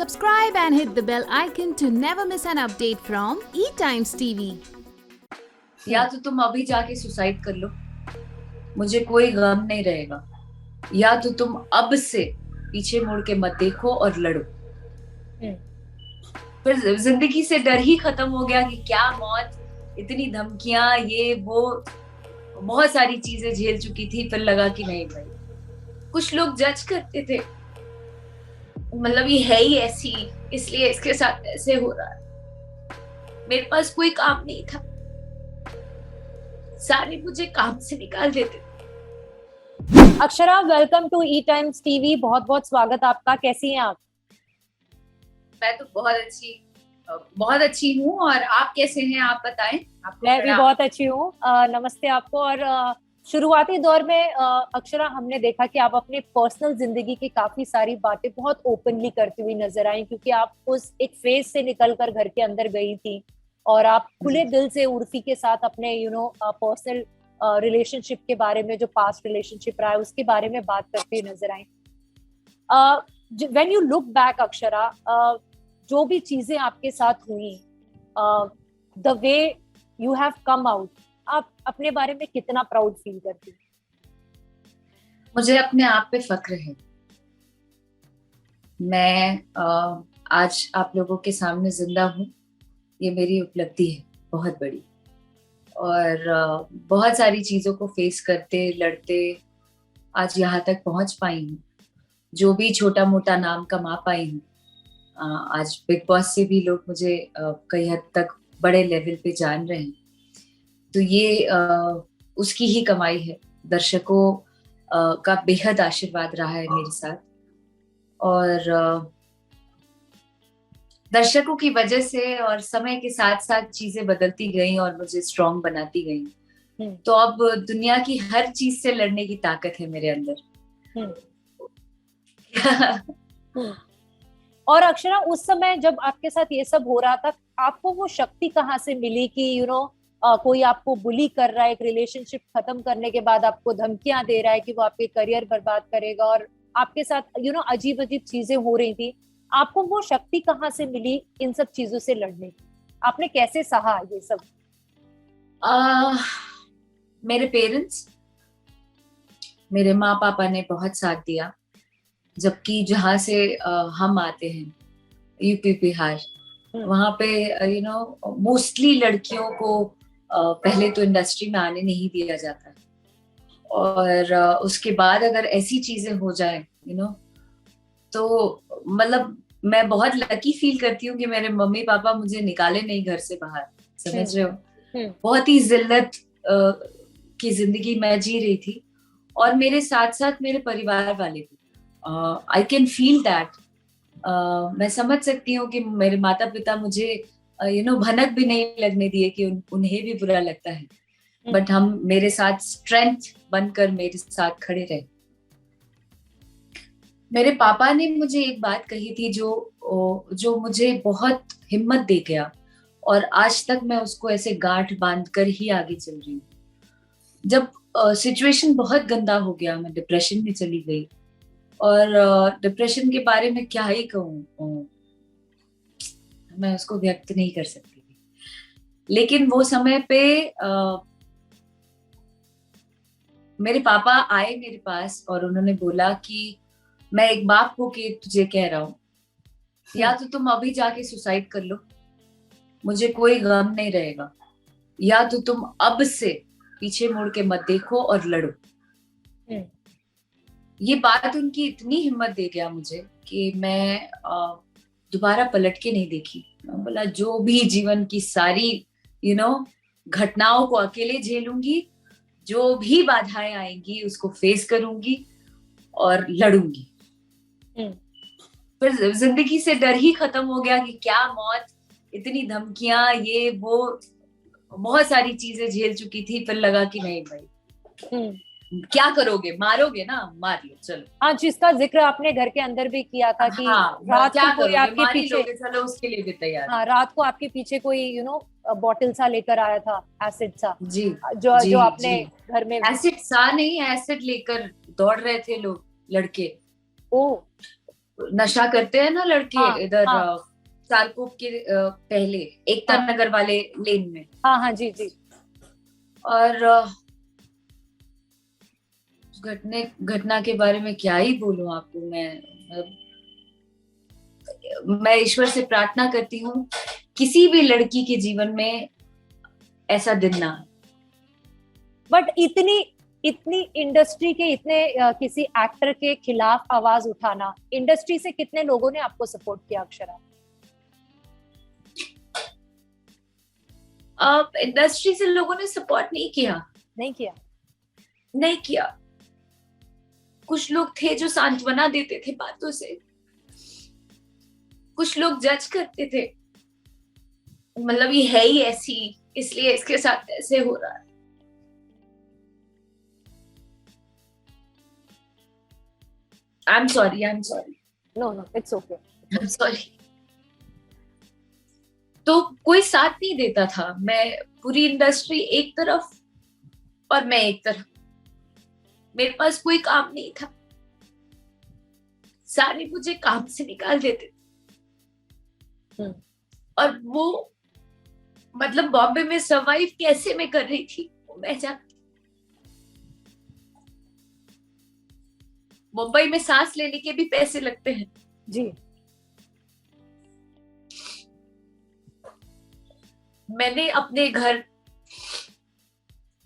Subscribe and hit the bell icon to never miss an update from E-Times TV. या तो तुम अभी जाके सुसाइड कर लो, मुझे कोई गम नहीं रहेगा, या तो तुम अब से पीछे मुड़ के मत देखो और लड़ो। फिर जिंदगी से डर ही खत्म हो गया कि क्या मौत, इतनी धमकियां, ये वो, बहुत सारी चीजें झेल चुकी थी। फिर लगा कि नहीं भाई, कुछ लोग जज करते थे, मतलब ये है ही ऐसी, इसलिए इसके साथ ऐसे हो रहा है। मेरे पास कोई काम नहीं था, सारे मुझे काम से निकाल देते। Akshara, welcome to E Times TV. बहुत बहुत स्वागत आपका। कैसी हैं आप? मैं तो बहुत अच्छी हूँ, और आप कैसे हैं? आप बताएं। मैं भी बहुत अच्छी हूँ। नमस्ते आपको। और शुरुआती दौर में अक्षरा, हमने देखा कि आप अपने पर्सनल जिंदगी की काफी सारी बातें बहुत ओपनली करती हुई नजर आई, क्योंकि आप उस एक फेज से निकलकर घर के अंदर गई थी और आप खुले दिल से उर्फी के साथ अपने पर्सनल रिलेशनशिप के बारे में, जो पास्ट रिलेशनशिप रहा है उसके बारे में बात करती हुई नजर आई। When you look back Akshara, जो भी चीजें आपके साथ हुई, the way you have come out, आप अपने बारे में कितना प्राउड फील करती हैं? मुझे अपने आप पे फक्र है। मैं आज आप लोगों के सामने जिंदा हूँ, ये मेरी उपलब्धि है बहुत बड़ी। और बहुत सारी चीजों को फेस करते लड़ते आज यहाँ तक पहुंच पाई हूँ। जो भी छोटा मोटा नाम कमा पाई हूँ, आज बिग बॉस से भी लोग मुझे कई हद तक बड़े लेवल पे जान रहे हैं। तो ये उसकी ही कमाई है। दर्शकों का बेहद आशीर्वाद रहा है मेरे साथ, और दर्शकों की वजह से और समय के साथ साथ चीजें बदलती गई और मुझे स्ट्रांग बनाती गई। तो अब दुनिया की हर चीज से लड़ने की ताकत है मेरे अंदर। और अक्षरा, उस समय जब आपके साथ ये सब हो रहा था, आपको वो शक्ति कहाँ से मिली कि कोई आपको बुली कर रहा है, एक रिलेशनशिप खत्म करने के बाद आपको धमकियां दे रहा है कि वो आपके करियर बर्बाद करेगा, और आपके साथ अजीब अजीब चीजें हो रही थी। आपको वो शक्ति कहाँ से मिली इन सब चीजों से लड़ने की? आपने कैसे सहा ये सब? मेरे पेरेंट्स, मेरे माँ पापा ने बहुत साथ दिया। जबकि जहाँ से हम आते हैं, यूपी बिहार, वहां पे मोस्टली लड़कियों को पहले तो इंडस्ट्री में आने नहीं दिया जाता, और उसके बाद अगर ऐसी चीजें हो जाए तो मतलब मैं बहुत लकी फील करती हूँ कि मेरे मम्मी पापा मुझे निकाले नहीं घर से बाहर। समझ रहे हो? बहुत ही जिल्लत की जिंदगी मैं जी रही थी, और मेरे साथ साथ मेरे परिवार वाले भी। I can feel that. मैं समझ सकती हूँ कि मेरे माता पिता मुझे भनक भी नहीं लगने दिए कि उन्हें भी बुरा लगता है, बट हम मेरे साथ स्ट्रेंथ बनकर मेरे साथ खड़े रहे। मेरे पापा ने मुझे एक बात कही थी जो मुझे बहुत हिम्मत दे गया, और आज तक मैं उसको ऐसे गांठ बांध कर ही आगे चल रही हूँ। जब सिचुएशन बहुत गंदा हो गया, मैं डिप्रेशन में चली गई, और डिप्रेशन के बारे में क्या ही कहूँ, मैं उसको व्यक्त नहीं कर सकती। लेकिन वो समय पे मेरे पापा आए मेरे पास और उन्होंने बोला कि मैं एक बाप हो के तुझे कह रहा हूँ, या तो तुम अभी जाके सुसाइड कर लो, मुझे कोई गम नहीं रहेगा, या तो तुम अब से पीछे मुड़ के मत देखो और लड़ो। ये बात उनकी इतनी हिम्मत दे गया मुझे कि मैं दोबारा पलट के नहीं देखी। मैं बोला जो भी जीवन की सारी घटनाओं को अकेले झेलूंगी, जो भी बाधाएं आएंगी उसको फेस करूंगी और लड़ूंगी। फिर जिंदगी से डर ही खत्म हो गया कि क्या मौत, इतनी धमकियां, ये वो, बहुत सारी चीजें झेल चुकी थी। फिर लगा कि नहीं भाई, क्या करोगे, मारोगे ना, मार लो, चलो। हाँ, जिसका जिक्र आपने घर के अंदर भी किया था कि रात क्या को कोई आपके पीछे, चलो उसके लिए भी तैयार। हाँ, रात को आपके पीछे कोई बॉटल सा लेकर आया था, एसिड सा, जी, जो आपने घर में। एसिड सा नहीं, एसिड लेकर दौड़ रहे थे लोग, लड़के। ओ, नशा करते हैं ना लड़के हाँ, इधर हाँ। चारकोप के पहले एकता हाँ। नगर वाले लेन में। हाँ हाँ जी जी। और घटना के बारे में क्या ही बोलूं आपको मैं ईश्वर से प्रार्थना करती हूँ किसी भी लड़की के जीवन में ऐसा दिन ना। बट इतनी इतनी इंडस्ट्री के इतने किसी एक्टर के खिलाफ आवाज उठाना, इंडस्ट्री से कितने लोगों ने आपको सपोर्ट किया अक्षरा? इंडस्ट्री से लोगों ने सपोर्ट नहीं किया। नहीं किया। कुछ लोग थे जो सांत्वना देते थे बातों से, कुछ लोग जज करते थे, मतलब ये है ही ऐसी इसलिए इसके साथ ऐसे हो रहा है। I'm sorry. No, it's okay. I'm sorry. तो कोई साथ नहीं देता था। मैं पूरी इंडस्ट्री एक तरफ और मैं एक तरफ, मेरे पास कोई काम नहीं था, सारे मुझे काम से निकाल देते थे। और वो मतलब बॉम्बे में सर्वाइव कैसे मैं कर रही थी वो मैं जानती। मुंबई में सांस लेने के भी पैसे लगते हैं जी। मैंने अपने घर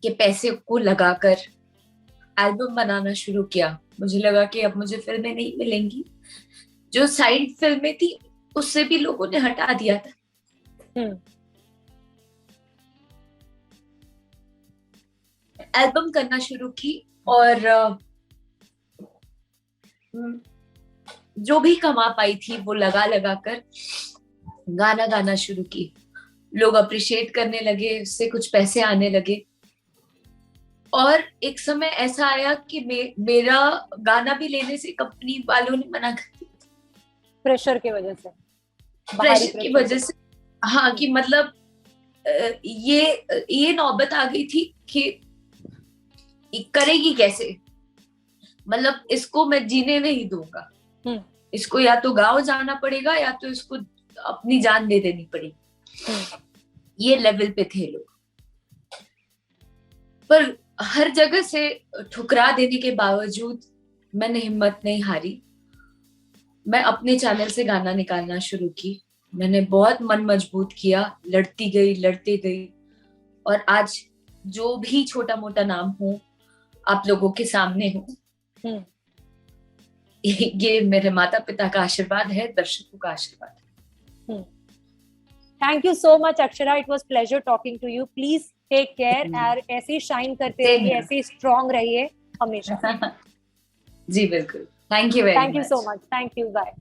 के पैसे को लगाकर एल्बम बनाना शुरू किया। मुझे लगा कि अब मुझे फिल्में नहीं मिलेंगी, जो साइड फिल्में थी उससे भी लोगों ने हटा दिया था। एल्बम करना शुरू की और जो भी कमा पाई थी वो लगा कर गाना गाना शुरू की। लोग अप्रिशिएट करने लगे, उससे कुछ पैसे आने लगे। और एक समय ऐसा आया कि मेरा गाना भी लेने से कंपनी वालों ने मना कर दिया। प्रेशर की वजह से। हाँ, कि मतलब ये नौबत आ गई थी कि करेगी कैसे, मतलब इसको मैं जीने नहीं दूंगा, इसको या तो गाँव जाना पड़ेगा या तो इसको अपनी जान दे देनी पड़ेगी। ये लेवल पे थे लोग। पर हर जगह से ठुकरा देने के बावजूद मैंने हिम्मत नहीं हारी। मैं अपने चैनल से गाना निकालना शुरू की। मैंने बहुत मन मजबूत किया, लड़ती गई और आज जो भी छोटा मोटा नाम हो आप लोगों के सामने हूँ। ये मेरे माता पिता का आशीर्वाद है, दर्शकों का आशीर्वाद है। Thank you so much Akshara, it was pleasure talking to you. Please take care और ऐसे ही शाइन करते रहिए, ऐसे ही स्ट्रांग रहिए हमेशा। जी बिल्कुल। Thank you so much. Thank you, bye.